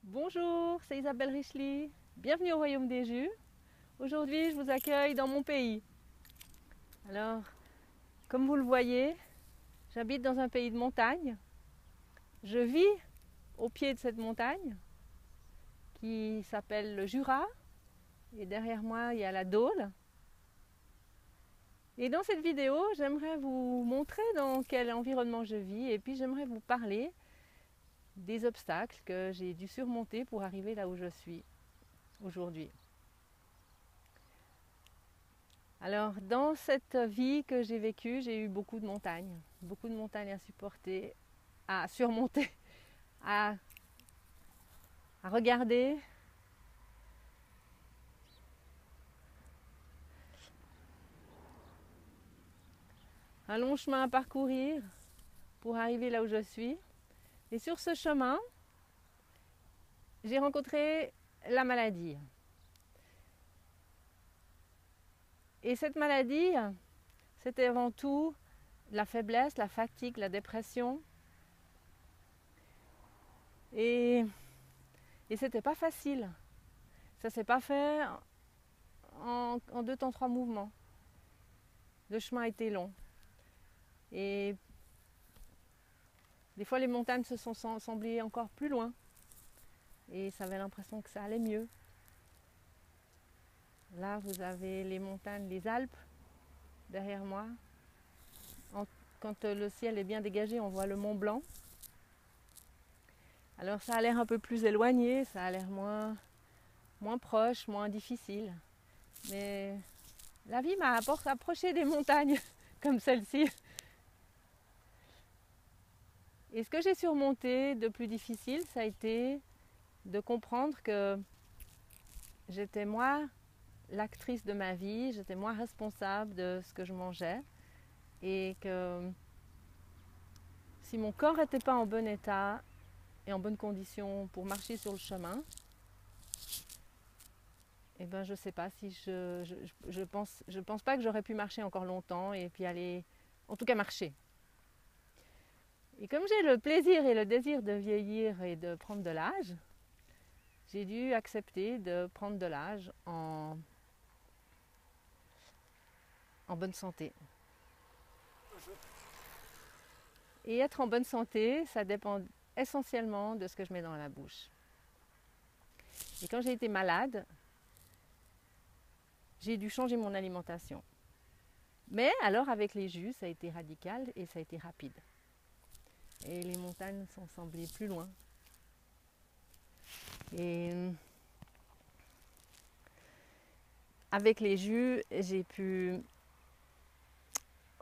Bonjour, c'est Isabelle Richely. Bienvenue au Royaume des Jus. Aujourd'hui, je vous accueille dans mon pays. Alors, comme vous le voyez, j'habite dans un pays de montagne. Je vis au pied de cette montagne qui s'appelle le Jura. Et derrière moi, il y a la Dôle. Et dans cette vidéo, j'aimerais vous montrer dans quel environnement je vis et puis j'aimerais vous parler des obstacles que j'ai dû surmonter pour arriver là où je suis aujourd'hui. Alors, dans cette vie que j'ai vécue, j'ai eu beaucoup de montagnes à supporter, à surmonter, à regarder. Un long chemin à parcourir pour arriver là où je suis. Et sur ce chemin, j'ai rencontré la maladie. Et cette maladie, c'était avant tout la faiblesse, la fatigue, la dépression. Et c'était pas facile. Ça s'est pas fait en 2 temps 3 mouvements. Le chemin a été long. Et des fois, les montagnes se sont semblées encore plus loin. Et ça avait l'impression que ça allait mieux. Là, vous avez les montagnes, les Alpes, derrière moi. Quand le ciel est bien dégagé, on voit le Mont Blanc. Alors ça a l'air un peu plus éloigné, ça a l'air moins proche, moins difficile. Mais la vie m'a approché des montagnes comme celle-ci. Et ce que j'ai surmonté de plus difficile, ça a été de comprendre que j'étais moi l'actrice de ma vie, j'étais moi responsable de ce que je mangeais et que si mon corps n'était pas en bon état et en bonne condition pour marcher sur le chemin, eh ben je ne sais pas si je pense pas que j'aurais pu marcher encore longtemps et puis aller, en tout cas marcher. Et comme j'ai le plaisir et le désir de vieillir et de prendre de l'âge, j'ai dû accepter de prendre de l'âge en bonne santé. Et être en bonne santé, ça dépend essentiellement de ce que je mets dans la bouche. Et quand j'ai été malade, j'ai dû changer mon alimentation. Mais alors avec les jus, ça a été radical et ça a été rapide. Et les montagnes sont semblées plus loin. Et avec les jus, j'ai pu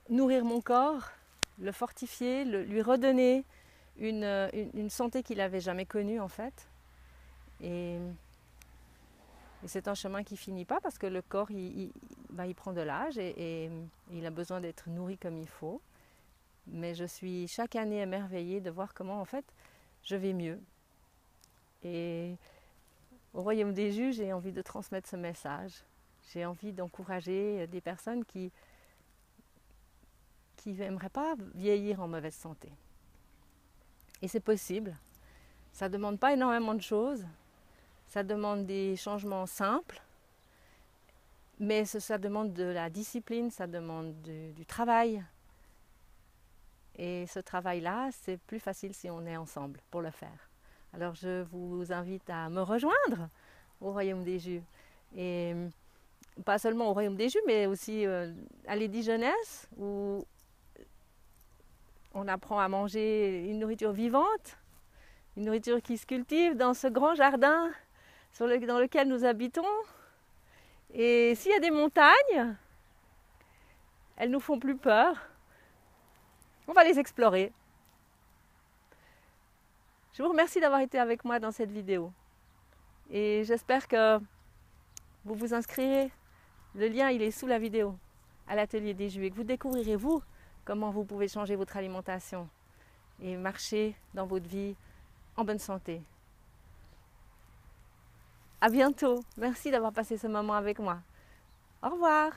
nourrir mon corps, le fortifier, lui redonner une santé qu'il n'avait jamais connue en fait. Et c'est un chemin qui ne finit pas parce que le corps il prend de l'âge et il a besoin d'être nourri comme il faut. Mais je suis chaque année émerveillée de voir comment en fait je vais mieux. Et au Royaume des Jus, j'ai envie de transmettre ce message. J'ai envie d'encourager des personnes qui n'aimeraient pas vieillir en mauvaise santé. Et c'est possible. Ça ne demande pas énormément de choses. Ça demande des changements simples. Mais ça demande de la discipline, ça demande du travail. Et ce travail-là, c'est plus facile si on est ensemble pour le faire. Alors je vous invite à me rejoindre au Royaume des Jus. Et pas seulement au Royaume des Jus, mais aussi à l'Édit Jeunesse, où on apprend à manger une nourriture vivante, une nourriture qui se cultive dans ce grand jardin dans lequel nous habitons. Et s'il y a des montagnes, elles ne nous font plus peur. On va les explorer. Je vous remercie d'avoir été avec moi dans cette vidéo. Et j'espère que vous vous inscrirez. Le lien, il est sous la vidéo, à l'atelier des jus. Et que vous découvrirez, vous, comment vous pouvez changer votre alimentation et marcher dans votre vie en bonne santé. À bientôt. Merci d'avoir passé ce moment avec moi. Au revoir.